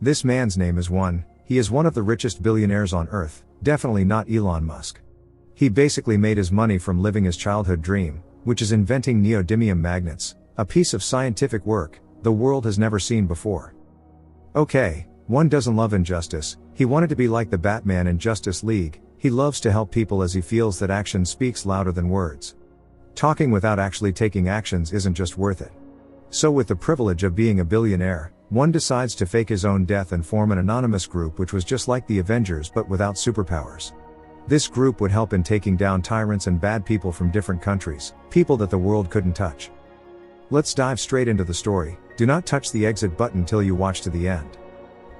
This man's name is One. He is one of the richest billionaires on earth, definitely not Elon Musk. He basically made his money from living his childhood dream, which is inventing neodymium magnets, a piece of scientific work the world has never seen before. Okay, One doesn't love injustice. He wanted to be like the Batman in Justice League. He loves to help people as he feels that action speaks louder than words. Talking without actually taking actions isn't just worth it. So with the privilege of being a billionaire, One decides to fake his own death and form an anonymous group which was just like the Avengers but without superpowers. This group would help in taking down tyrants and bad people from different countries, people that the world couldn't touch. Let's dive straight into the story. Do not touch the exit button till you watch to the end.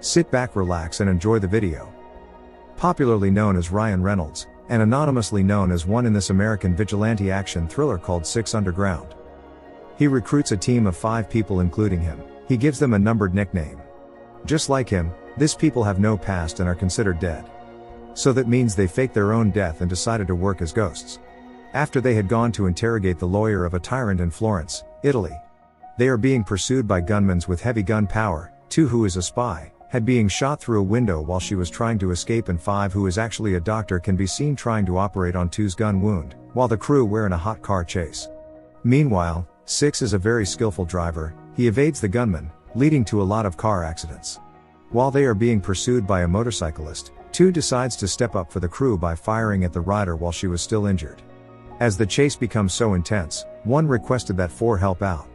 Sit back, relax and enjoy the video. Popularly known as Ryan Reynolds, and anonymously known as One in this American vigilante action thriller called 6 Underground. He recruits a team of 5 people including him. He gives them a numbered nickname. Just like him, these people have no past and are considered dead. So that means they faked their own death and decided to work as ghosts. After they had gone to interrogate the lawyer of a tyrant in Florence, Italy. They are being pursued by gunmen with heavy gun power, 2 who is a spy, had being shot through a window while she was trying to escape, and 5 who is actually a doctor can be seen trying to operate on 2's gun wound, while the crew were in a hot car chase. Meanwhile, 6 is a very skillful driver. He evades the gunman, leading to a lot of car accidents. While they are being pursued by a motorcyclist, 2 decides to step up for the crew by firing at the rider while she was still injured. As the chase becomes so intense, One requested that 4 help out.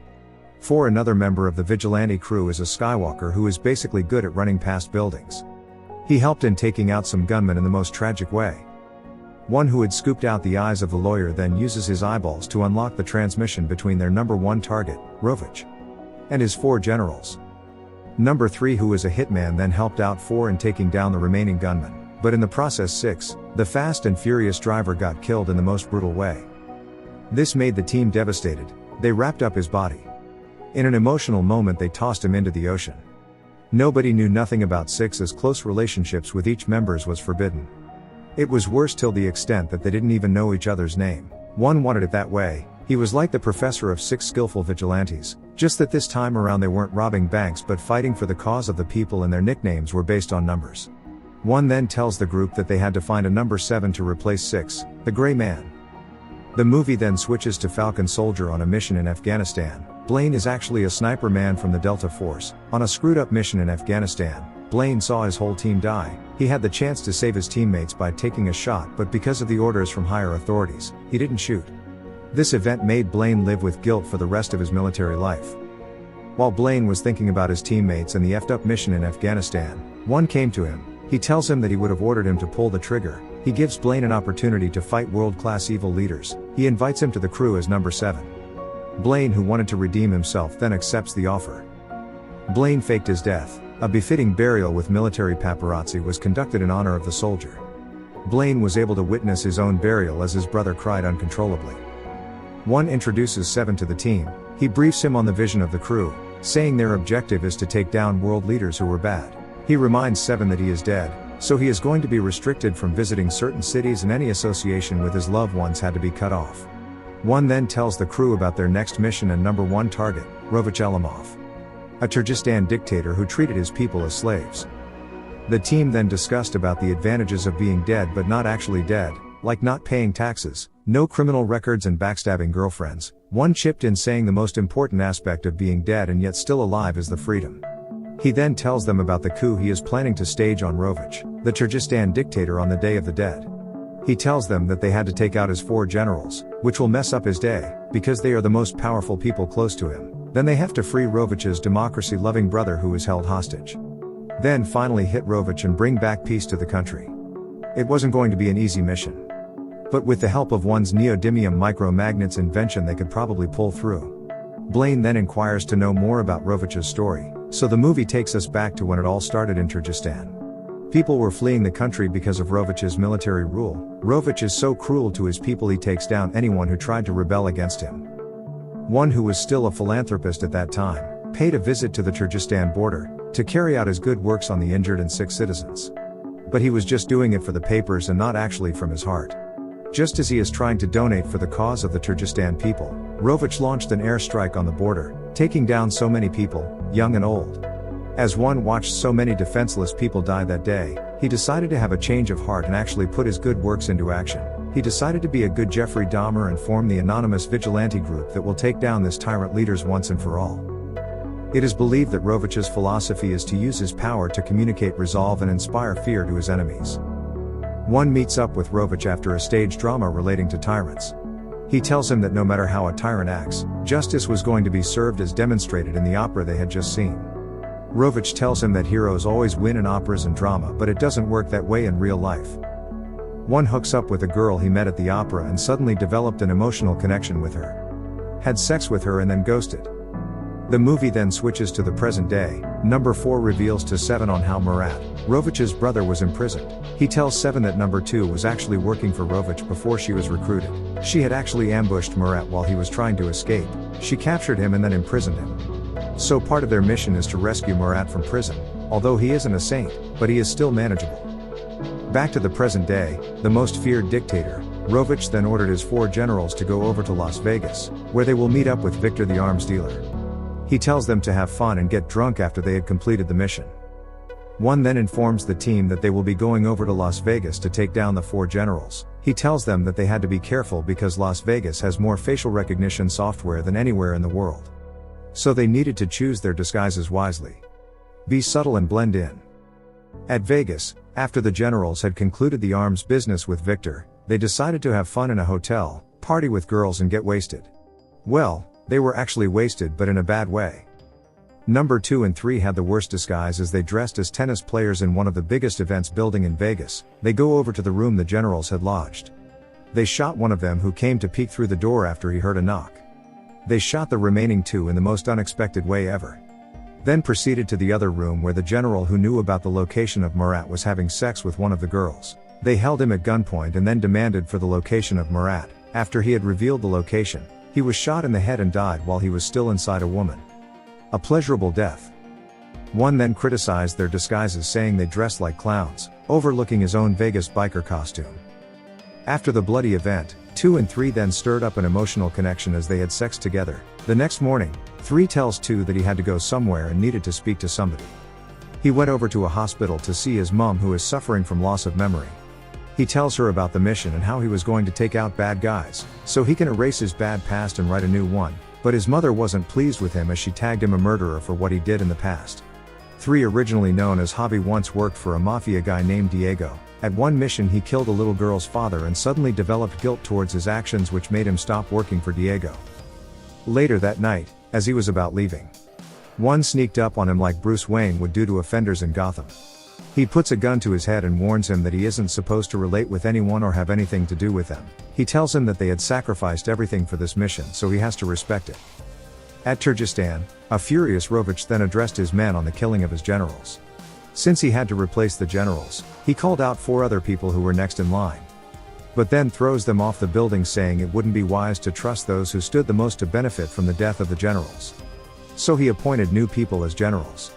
4, another member of the vigilante crew, is a Skywalker who is basically good at running past buildings. He helped in taking out some gunmen in the most tragic way. One who had scooped out the eyes of the lawyer then uses his eyeballs to unlock the transmission between their number 1 target, Rovich, and his 4 generals. Number 3, who is a hitman, then helped out 4 in taking down the remaining gunmen, but in the process 6, the fast and furious driver, got killed in the most brutal way. This made the team devastated. They wrapped up his body. In an emotional moment they tossed him into the ocean. Nobody knew nothing about 6, as close relationships with each members was forbidden. It was worse till the extent that they didn't even know each other's name. One wanted it that way. He was like the professor of 6 skillful vigilantes, just that this time around they weren't robbing banks but fighting for the cause of the people, and their nicknames were based on numbers. One then tells the group that they had to find a number 7 to replace 6, the Gray Man. The movie then switches to Falcon Soldier on a mission in Afghanistan. Blaine is actually a sniper man from the Delta Force. On a screwed up mission in Afghanistan, Blaine saw his whole team die. He had the chance to save his teammates by taking a shot, but because of the orders from higher authorities, he didn't shoot. This event made Blaine live with guilt for the rest of his military life. While Blaine was thinking about his teammates and the effed up mission in Afghanistan, One came to him. He tells him that he would have ordered him to pull the trigger. He gives Blaine an opportunity to fight world-class evil leaders. He invites him to the crew as number 7. Blaine, who wanted to redeem himself, then accepts the offer. Blaine faked his death. A befitting burial with military paparazzi was conducted in honor of the soldier. Blaine was able to witness his own burial as his brother cried uncontrollably. One introduces 7 to the team. He briefs him on the vision of the crew, saying their objective is to take down world leaders who were bad. He reminds 7 that he is dead, so he is going to be restricted from visiting certain cities, and any association with his loved ones had to be cut off. One then tells the crew about their next mission and number 1 target, Rovich Elimov, a Kyrgyzstan dictator who treated his people as slaves. The team then discussed about the advantages of being dead but not actually dead, like not paying taxes, no criminal records and backstabbing girlfriends. One chipped in saying the most important aspect of being dead and yet still alive is the freedom. He then tells them about the coup he is planning to stage on Rovich, the Kyrgyzstan dictator, on the Day of the Dead. He tells them that they had to take out his 4 generals, which will mess up his day, because they are the most powerful people close to him. Then they have to free Rovich's democracy-loving brother who is held hostage. Then finally hit Rovich and bring back peace to the country. It wasn't going to be an easy mission. But with the help of One's neodymium micromagnets invention they could probably pull through. Blaine then inquires to know more about Rovich's story, so the movie takes us back to when it all started in Kyrgyzstan. People were fleeing the country because of Rovich's military rule. Rovich is so cruel to his people he takes down anyone who tried to rebel against him. One, who was still a philanthropist at that time, paid a visit to the Kyrgyzstan border, to carry out his good works on the injured and sick citizens. But he was just doing it for the papers and not actually from his heart. Just as he is trying to donate for the cause of the Kyrgyzstan people, Rovich launched an airstrike on the border, taking down so many people, young and old. As one watched so many defenseless people die that day, he decided to have a change of heart and actually put his good works into action. He decided to be a good Jeffrey Dahmer and form the anonymous vigilante group that will take down this tyrant leaders once and for all. It is believed that Rovich's philosophy is to use his power to communicate resolve and inspire fear to his enemies. One meets up with Rovich after a stage drama relating to tyrants. He tells him that no matter how a tyrant acts, justice was going to be served as demonstrated in the opera they had just seen. Rovich tells him that heroes always win in operas and drama, but it doesn't work that way in real life. One hooks up with a girl he met at the opera and suddenly developed an emotional connection with her. Had sex with her and then ghosted. The movie then switches to the present day. Number 4 reveals to 7 on how Murat, Rovich's brother, was imprisoned. He tells 7 that number 2 was actually working for Rovich before she was recruited. She had actually ambushed Murat while he was trying to escape. She captured him and then imprisoned him. So part of their mission is to rescue Murat from prison, although he isn't a saint, but he is still manageable. Back to the present day, the most feared dictator, Rovich then ordered his 4 generals to go over to Las Vegas, where they will meet up with Victor the arms dealer. He tells them to have fun and get drunk after they had completed the mission. One then informs the team that they will be going over to Las Vegas to take down the 4 generals. He tells them that they had to be careful because Las Vegas has more facial recognition software than anywhere in the world. So they needed to choose their disguises wisely. Be subtle and blend in. At Vegas, after the generals had concluded the arms business with Victor, they decided to have fun in a hotel, party with girls and get wasted. Well, they were actually wasted, but in a bad way. Number 2 and 3 had the worst disguise as they dressed as tennis players in one of the biggest events building in Vegas. They go over to the room the generals had lodged. They shot one of them who came to peek through the door after he heard a knock. They shot the remaining 2 in the most unexpected way ever. Then proceeded to the other room where the general who knew about the location of Murat was having sex with one of the girls. They held him at gunpoint and then demanded for the location of Murat. After he had revealed the location, he was shot in the head and died while he was still inside a woman. A pleasurable death. One then criticized their disguises, saying they dressed like clowns, overlooking his own Vegas biker costume. After the bloody event, 2 and 3 then stirred up an emotional connection as they had sex together. The next morning, 3 tells 2 that he had to go somewhere and needed to speak to somebody. He went over to a hospital to see his mom, who is suffering from loss of memory. He tells her about the mission and how he was going to take out bad guys, so he can erase his bad past and write a new one, but his mother wasn't pleased with him as she tagged him a murderer for what he did in the past. 3, originally known as Javi, once worked for a mafia guy named Diego. At one mission he killed a little girl's father and suddenly developed guilt towards his actions, which made him stop working for Diego. Later that night, as he was about leaving, 1 sneaked up on him like Bruce Wayne would do to offenders in Gotham. He puts a gun to his head and warns him that he isn't supposed to relate with anyone or have anything to do with them. He tells him that they had sacrificed everything for this mission, so he has to respect it. At Turkestan, a furious Rovich then addressed his men on the killing of his generals. Since he had to replace the generals, he called out 4 other people who were next in line. But then throws them off the building, saying it wouldn't be wise to trust those who stood the most to benefit from the death of the generals. So he appointed new people as generals.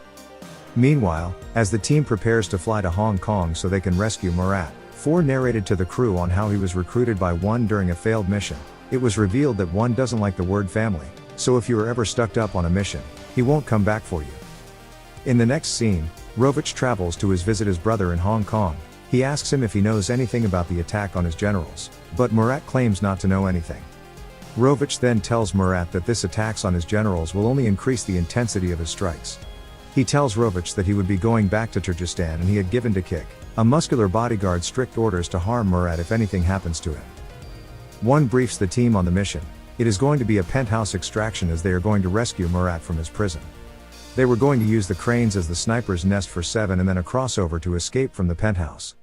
Meanwhile, as the team prepares to fly to Hong Kong so they can rescue Murat, 4 narrated to the crew on how he was recruited by 1 during a failed mission. It was revealed that 1 doesn't like the word family, so if you are ever stuck up on a mission, he won't come back for you. In the next scene, Rovich travels to visit his brother in Hong Kong. He asks him if he knows anything about the attack on his generals, but Murat claims not to know anything. Rovich then tells Murat that this attacks on his generals will only increase the intensity of his strikes. He tells Rovich that he would be going back to Turkestan and he had given to Kik, a muscular bodyguard, strict orders to harm Murat if anything happens to him. 1 briefs the team on the mission. It is going to be a penthouse extraction as they are going to rescue Murat from his prison. They were going to use the cranes as the sniper's nest for 7 and then a crossover to escape from the penthouse.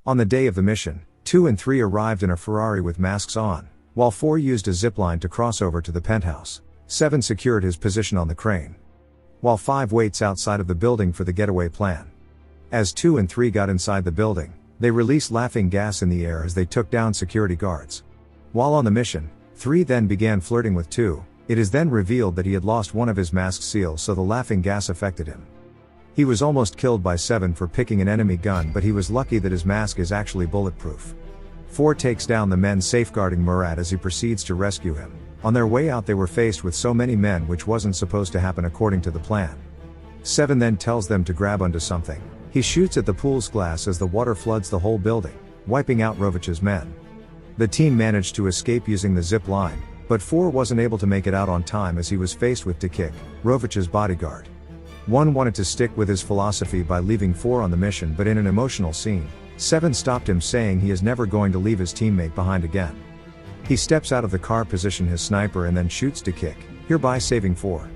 On the day of the mission, 2 and 3 arrived in a Ferrari with masks on, while 4 used a zipline to cross over to the penthouse. 7 secured his position on the crane, while 5 waits outside of the building for the getaway plan. As 2 and 3 got inside the building, they released laughing gas in the air as they took down security guards. While on the mission, 3 then began flirting with 2. It is then revealed that he had lost one of his mask seals, so the laughing gas affected him. He was almost killed by 7 for picking an enemy gun, but he was lucky that his mask is actually bulletproof. 4 takes down the men safeguarding Murat as he proceeds to rescue him. On their way out they were faced with so many men, which wasn't supposed to happen according to the plan. 7 then tells them to grab onto something. He shoots at the pool's glass as the water floods the whole building, wiping out Rovich's men. The team managed to escape using the zip line, but 4 wasn't able to make it out on time as he was faced with Tikik, Rovich's bodyguard. 1 wanted to stick with his philosophy by leaving 4 on the mission, but in an emotional scene, 7 stopped him, saying he is never going to leave his teammate behind again. He steps out of the car, positions his sniper and then shoots Tikik, hereby saving 4.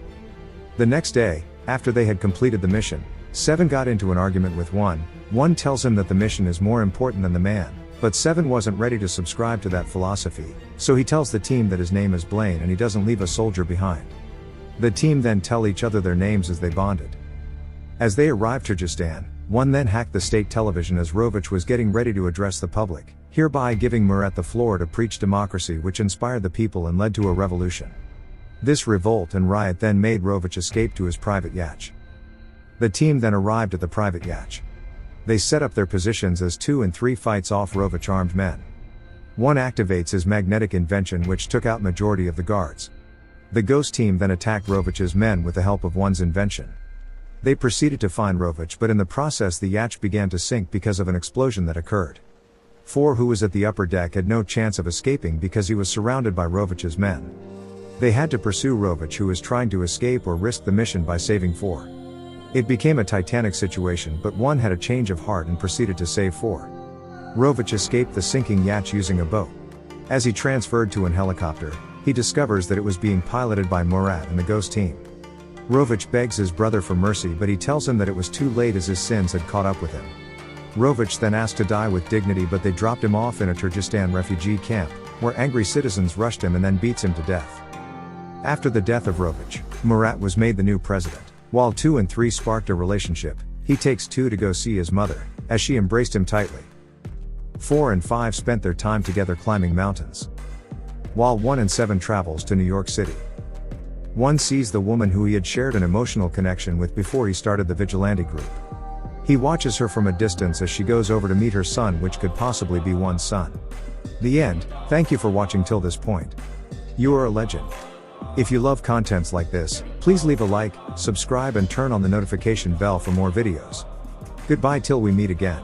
The next day, after they had completed the mission, 7 got into an argument with 1. 1 tells him that the mission is more important than the man, but 7 wasn't ready to subscribe to that philosophy, so he tells the team that his name is Blaine and he doesn't leave a soldier behind. The team then tell each other their names as they bonded. As they arrived to Kyrgyzstan, 1 then hacked the state television as Rovich was getting ready to address the public, hereby giving Murat the floor to preach democracy, which inspired the people and led to a revolution. This revolt and riot then made Rovich escape to his private yacht. The team then arrived at the private yacht. They set up their positions as 2 and 3 fights off Rovich armed men. 1 activates his magnetic invention, which took out majority of the guards. The ghost team then attacked Rovich's men with the help of 1's invention. They proceeded to find Rovich, but in the process the yacht began to sink because of an explosion that occurred. 4, who was at the upper deck, had no chance of escaping because he was surrounded by Rovich's men. They had to pursue Rovich, who was trying to escape, or risk the mission by saving 4. It became a titanic situation, but 1 had a change of heart and proceeded to save 4. Rovich escaped the sinking yacht using a boat. As he transferred to an helicopter, he discovers that it was being piloted by Murat and the ghost team. Rovich begs his brother for mercy, but he tells him that it was too late as his sins had caught up with him. Rovich then asked to die with dignity, but they dropped him off in a Kyrgyzstan refugee camp, where angry citizens rushed him and then beats him to death. After the death of Rovich, Murat was made the new president. While 2 and 3 sparked a relationship, he takes 2 to go see his mother, as she embraced him tightly. 4 and 5 spent their time together climbing mountains. While 1 and 7 travels to New York City. 1 sees the woman who he had shared an emotional connection with before he started the vigilante group. He watches her from a distance as she goes over to meet her son, which could possibly be 1's son. The end. Thank you for watching till this point. You are a legend. If you love contents like this, please leave a like, subscribe and turn on the notification bell for more videos. Goodbye till we meet again.